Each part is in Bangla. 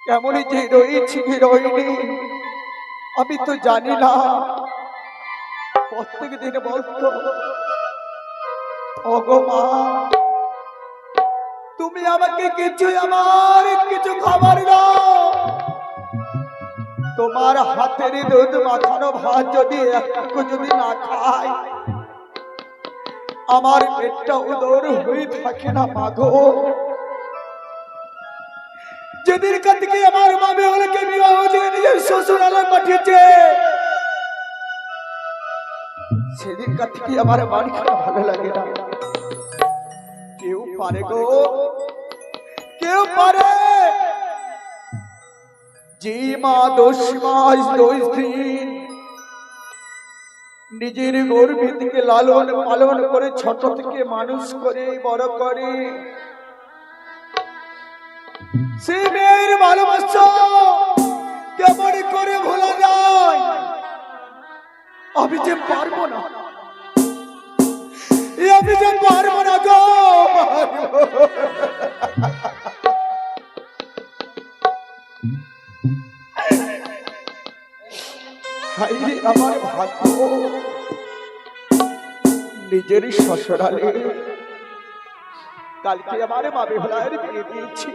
কেমনই যে রয়েছি কি রইনি আমি তো জানি না। প্রত্যেক দিন বলতো, ওগো মা তুমি আমাকে কিছু আমার কিছু খাবার দাও, তোমার হাতের দুধ মাখানো ভাত যদি একটু যদি না খাই আমার পেটটা উদর হয়ে থাকে না মাগো। যেদিন থেকে আমার মা বেহুলাকে বিবাহ দিয়ে নিজের শ্বশুরালয়ে পাঠিয়েছে সেদিন থেকে আমার মন খারাপ ভালো লাগে না। কেউ পারে গো, কেউ পারে যে মা 10 মাস 10 দিন নিজের গর্ভে লালন পালন করে ছোট থেকে মানুষ করে বড় করে, সে মেয়ের ভালোবাসা কেমন করে ভোলা যায়? আমি যে পারবো না, আমি যে পারবো না গো। আমার ভাগ্য নিজের শ্বশুরালে কালকে আমার মা বেহুলার বিয়ে দিয়েছি,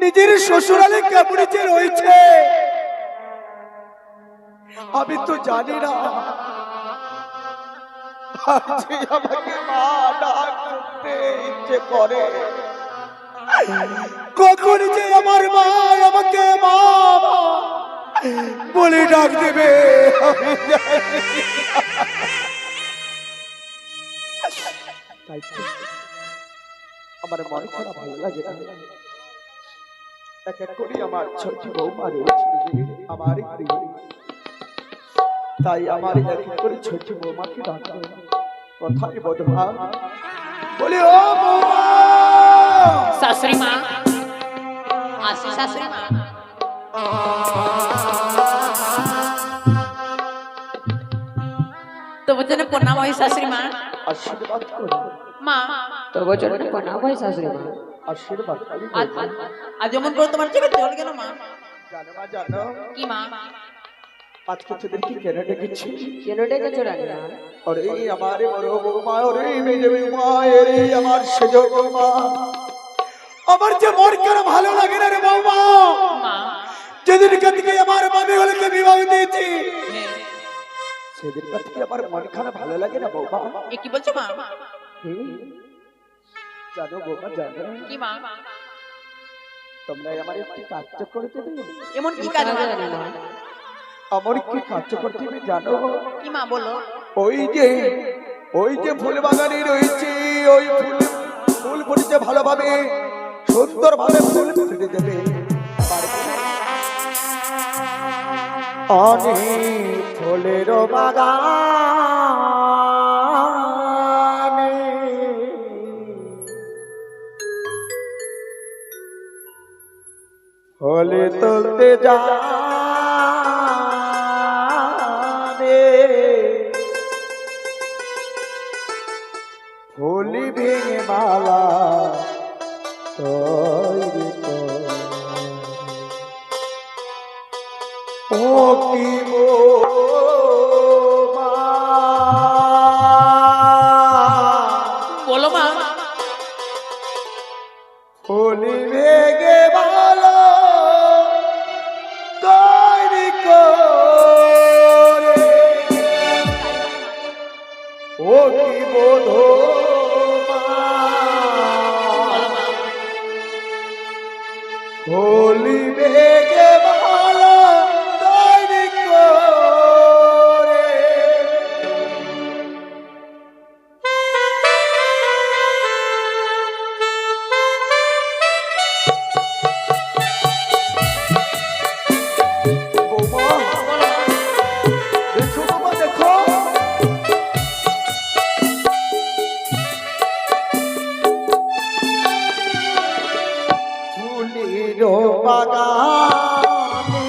নিজের শ্বশুরালে কেমন যে রয়েছে আমি তো জানি না। আমাকে মা ডাক করতে ইচ্ছে করে, কখন যে আমার মা আমাকে মা বলে ডাক দেবে আমি জানি না। আমার মনে করা ভালো লাগে না। এক এক করে আমার ছোট বৌমা রয়েছে আমার তাই আমার এক এক করে ছোট বৌমাকে ডাকা কথাই বধবা বলে, ও বৌমা শাশুড়ি মা আসি, শাশুড়ি মা তবু জন্য প্রণাম হয় শাশুড়ি মা। আশীর্বাদ করো মা তবু জন্য প্রণাম হয় শাশুড়ি মা। আশীর্বাদ আজ এমন করে তোমার চোখে জল কেন মা? জানো মা জানো কি মা? আজকে তোদেরকে কেন ডেকেছি? কেন ডেকেছো রানীমা? ওরে আমার বড় বৌমা, ওরে মেজে বৌমা, এরে আমার সেজ বৌমা, আমার যে মন কেন ভালো লাগে না রে বৌমা। যেদিন থেকে আমার মা বেহুলাকে বিবাহ দিয়েছি সেদিন থেকে আমার মন খারাপ ভালো লাগে না বৌমা। এ কি বলছো মা? জানো বৌমা জানো কি মা? তোমরা আমার একটি কাজ করতে দেবে? এমন কি কাজ রানীমা? আমার কি কাজ করতে হবে জানো? কি মা বলো? ওই যে ফুল বাগানে রয়েছে, ওই ফুল ফুটেছে ভালোভাবে সুন্দর ভাবে ফুল ফুটে দেবে। অনেক ফুলের বাগানে ফুলে তুলতে যাবে, ফুলি ভেঙে মালা তৈরি কর। ও কি বলো মা? ফুলি ভেঙে মালা তৈরি করে, ও কি বোধো হোলি বেগে ভালো তৈরি করে। বৌমা দেখো, বৌমা দেখো, বাগানে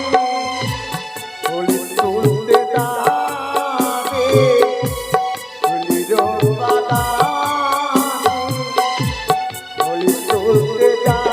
ফুল তুলতে যাবে, ফুলের বাগানে ফুল তুলতে যাবে,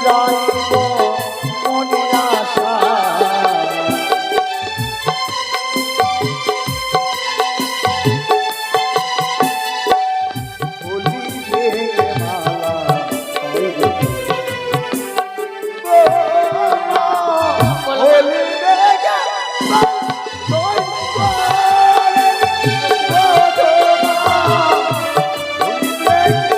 পুরাইব মনে আশা হোলি ভেঙে মালা হইবে হোলি ভেঙে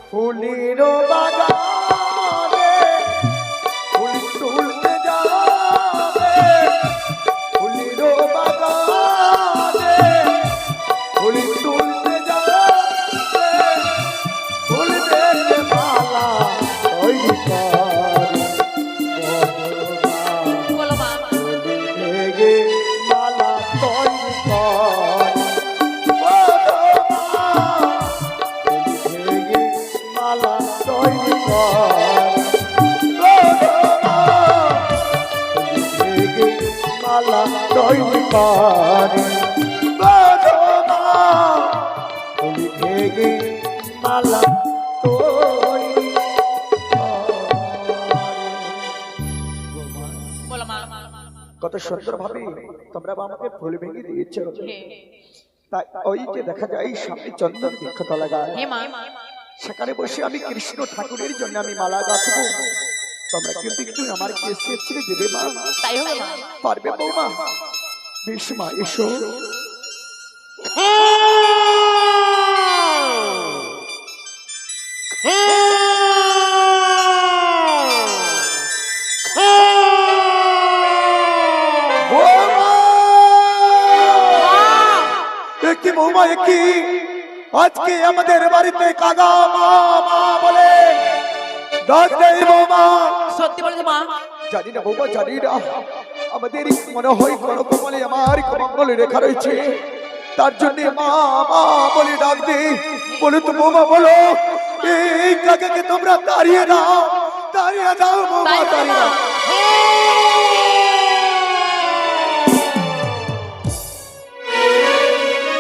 ফুলির বাগানে ফুল তুলতে যাবে ফুলির বাগানে ফুল তুলতে যাবে ফুল বেঁধে মালা তৈরি কর বলো মা ফুলি ভেঙে মালা তৈরি কর মালা তৈরি কর মালা তৈরি কর ফুলি ভেঙে মালা তৈরি বলো মা কত সুন্দর ভাবে তোমরা আমাকে ফুল ভেঙে দিয়েছো হে তাই ওই যে দেখা যায় সামনে চন্দন বৃক্ষতা লাগায় হে মা সেখানে বসে আমি কৃষ্ণ ঠাকুরের জন্য আমি মালা গাঁথবো তোমরা কিন্তু একটু আমার কেসে ছেড়ে দেবে মা তাই হবে মা পারবে বৌমা বেশ মা এসো একই বৌমা একই আজকে আমাদের বাড়িতে কাদা মা মা বলে ডাক দেয় বৌমা সত্যি বলছো মা জানি না বৌমা জানি না আমাদের মনে হয় কোনো কপালে আমার কমঙ্গল রেখা রয়েছে তার জন্য মা মা বলে ডাক দে বলে তো বৌমা বলো এই কাকাকে তোমরা তাড়িয়ে দাও বৌমা তাই তাড়িয়ে মা দাও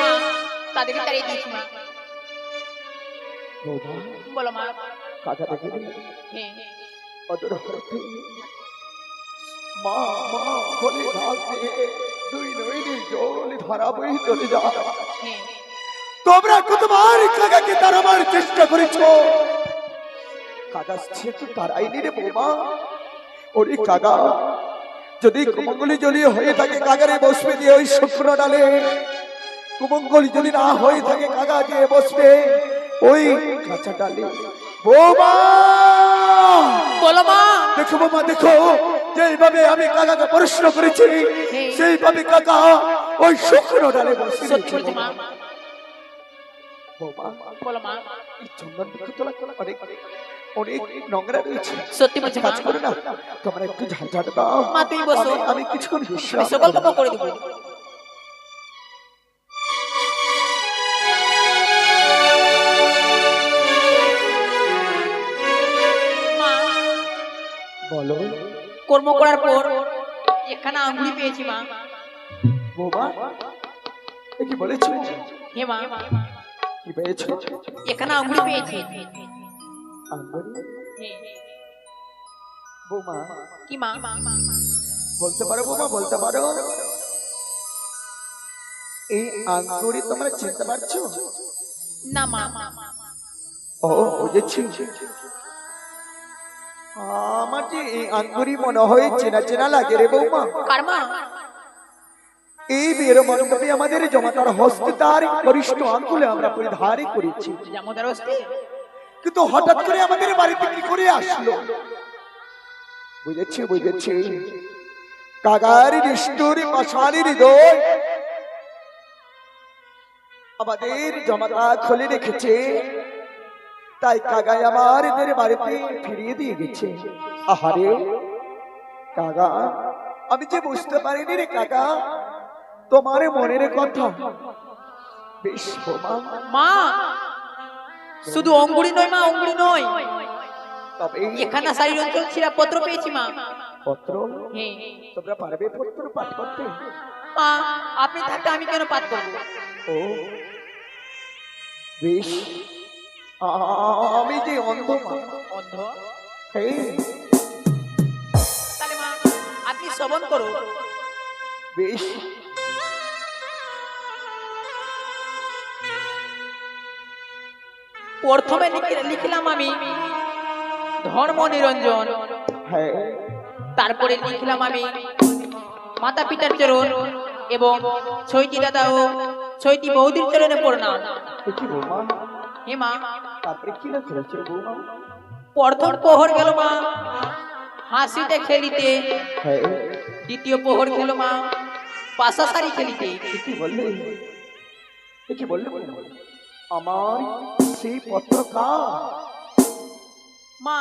মা তাদেরকে তাড়িয়ে দিয়েছি মা বৌমা বলো মা কাকা দেখে হে অদর হতে মা মা বলে ডাক দে দুই নইনি জল ধারা বই চলে যা হে তোমরা কতবার কাকাকে তাড়াবার চেষ্টা করেছো কাকা সে তো তারাইনি রে বৌমা ওরে কাকা যদি কুমঙ্গলি জলি হয়ে থাকে কাকারে বসবে দিয়ে ওই শুকনো ডালে কুমঙ্গলি যদি না হয়ে থাকে কাকা দিয়ে বসবে ওই কাঁচা ডালে বৌমা বলো মা দেখো বৌমা দেখো যেইভাবে আমি কাকাকে প্রশ্ন করেছি সেইভাবে কাকা ওই শুকনো ডালে বসে সত্যি বলছো মা বৌমা বলো মা এই চন্দন বৃক্ষ তোলা অনেক অনেক নোংরা রয়েছে সত্যি বলছো মা কাজ করে না তোমরা একটু ঝাঁঝাট দাও মা তুমি বসো আমি কিছুক্ষণ আমি বিশ্রাম সকল করব। কাম করে দেবো মা বলো কর্ম করার পর এখানে আঙ্গুলি পেয়েছি মা বৌমা এ কি বলেছো হে মা কি পেয়েছো এখানে আঙ্গুলি পেয়েছি আঙ্গুরি হে, বৌমা কি মা বলতে পারো বৌমা বলতে পারো এই আঙ্গুরি তোমরা চিনতে পারছো না মা ও বুঝেছি আমার যে এই আঙ্গুরি মনে হয় চেনা চেনা লাগে রে বৌমা কার মা এই বিয়ের মণ্ডপে আমাদের জমাতার হস্তে তার বরিষ্ঠ আঙ্গুলে আমরা পরিধারই করেছি জামদার হস্তে কিন্তু হঠাৎ করে আমাদের বাড়িতে কি করে আসলো বুঝেছি বুঝেছি কাগার নিষ্ঠুর পাষাণী হৃদয় আমাদের জমাতা খুলে রেখেছে তাই কাগাই আমাদের বাড়িতে ফিরিয়ে দিয়ে গেছে আহারে কাগা আমি যে বুঝতে পারিনি রে কাকা তোমার মনের কথা বেশ বোমা মা শুধু অঙ্গুরি নয় মা অঙ্গুরি নয় তবে এখানা শাড়ির অঞ্চল ছিঁড়া পত্র পেয়েছি মা। পত্র হ্যাঁ তোমরা পারবে পত্র পাঠ করতে? মা, আপনি থাকতে আমি কেন পাঠ করবো? ও বেশ, আমি যে অন্ধ মা, অন্ধ? হ্যাঁ, তাহলে মা আপনি শ্রবণ করুন। বেশ। প্রথমে লিখলাম আমি ধর্ম নিরঞ্জন, হ্যাঁ, তারপরে লিখলাম আমি মাতা পিতার চরণ এবং ছয়টি দাদা ও ছয়টি বৌদির চরণে প্রণাম। কি বৌমা? হে মা, তারপরে কি না করেছে বৌমা? প্রথম প্রহর গেল মা হাসিতে খেলিতে, হ্যাঁ, দ্বিতীয় প্রহর গেল মা পাশাশারি খেলিতে। কি বললে? কি বললে? আমার সেই পত্র কার? মা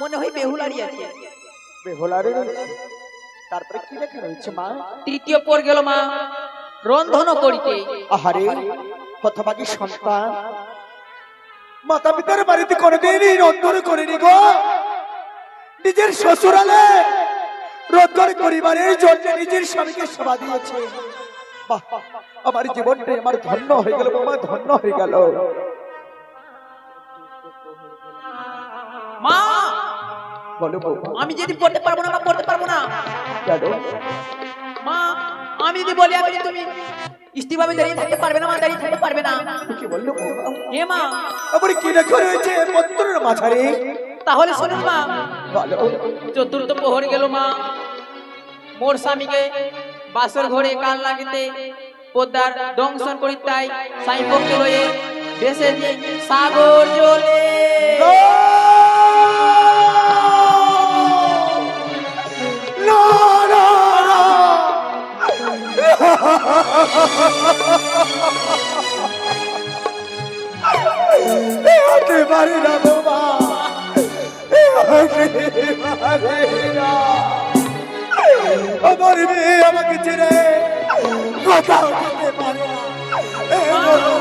মনে হয় বেহুলারি আছে। বেহুলারে রয়েছে। তারপরে কি লেখা রয়েছে মা? তৃতীয় প্রহর গেল মা রন্ধন করিতে। আহারে হতভাগী সন্তান, মাতা পিতার বাড়িতে কোনোদিনই রন্ধন করেনি গো। নিজের শ্বশুরালে রন্ধন পরিবারের জন্য নিজের স্বামীকে সেবা দিয়েছে। বাহ, আমার জীবনটা আমার ধন্য হয়ে গেল বাবা, ধন্য হয়ে গেল। মা বলো বৌমা, আমি যদি পড়তে পারবো না, মা পড়তে পারবো না। কেন? মা আমি যদি বলি আপনি তুমি ইস্তিভাবে দাঁড়িয়ে থাকতে পারবে না, মা দাঁড়িয়ে থাকতে পারবে না। কি বললো বৌমা? হে মা, আবার কি লেখা রয়েছে পত্রের মাঝারে? তাহলে শুনুন মা। বলো। চতুর্থ প্রহর গেল মা মোর স্বামীকে বাসর ঘরে কান লাগিতে পদ্মার দংশন করিতাই সাইপকে লয়ে দেশে যে সাগর জলে। না, না, না। এ হতে পারে না বাবা, এ হতে পারে না। আমার মেয়ে আমাকে ছেড়ে কোথাও যেতে পারে না। এ বলো,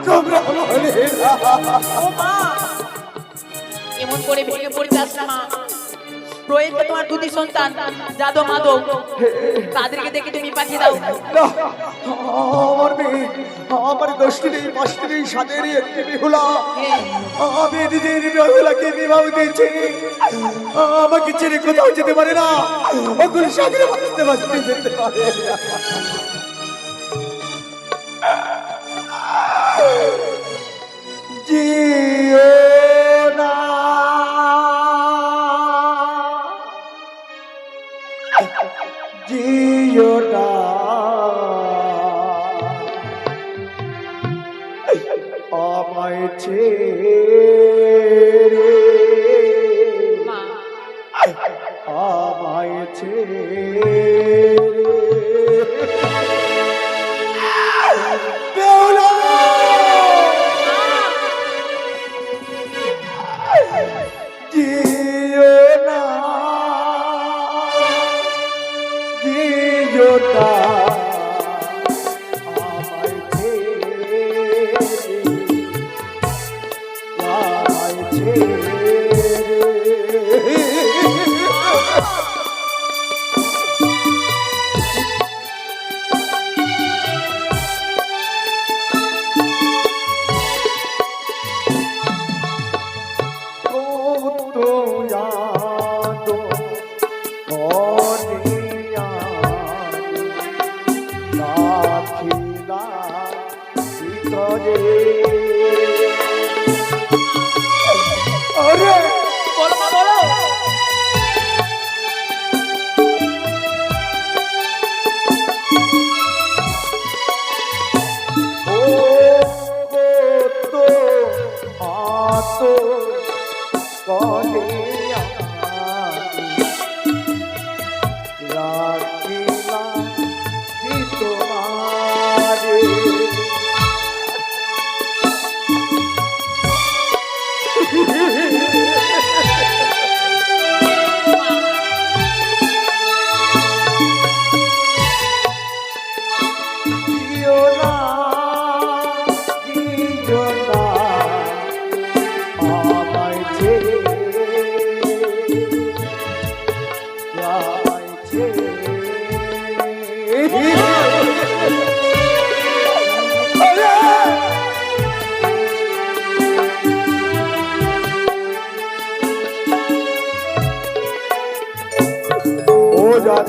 তোমরা বলে না। ও মা, এমন করে ভেঙে পড়িতাস না মা। প্রয়েতে তোমার দুটি সন্তান যাদব মাধব, তাদেরকে দেখে তুমি পাঠিয়ে দাও। না, আমার মেয়ে, আমার 10টি নেই, 5টি নেই, 7-এরই একটি বেহুলা। আমি নিজের বেহুলাকে বিবাহ দিয়েছি। আমাকে ছেড়ে কোথাও যেতে পারে না। ওগুলো সাগরে বাঁচতে বাঁচতে যেতে পারে না। জিও না, জিও না, আমায় ছেড়ে, মা আমায় ছেড়ে বেহুলা, জিও না, জিও না, আমায় ছেড়ে, আমায় ছেড়ে। বলো মা বলো।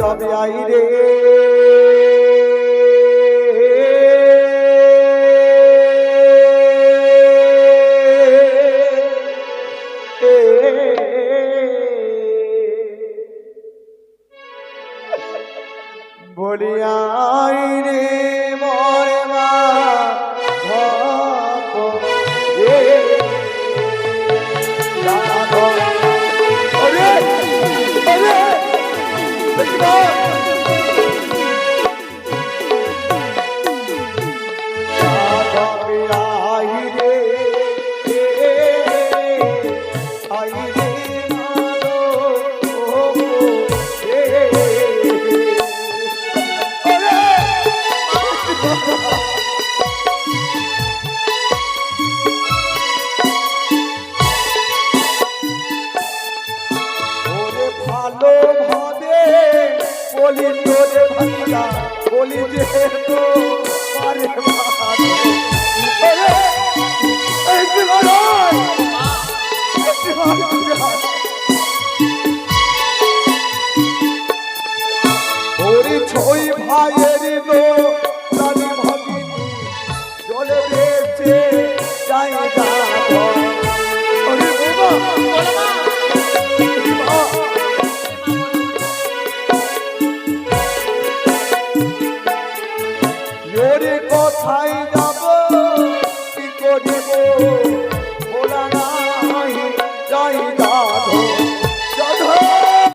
যাবে আই রে বলি আই রে মোরে মা ভক্ত রে বলি তোরে ভাইয়া বলি যে তো পারে ওরে ছই ভাইয়ের তো জানি ভাগিনী জলে বেঁচে যাই যাব ওরে বাবা কোথায়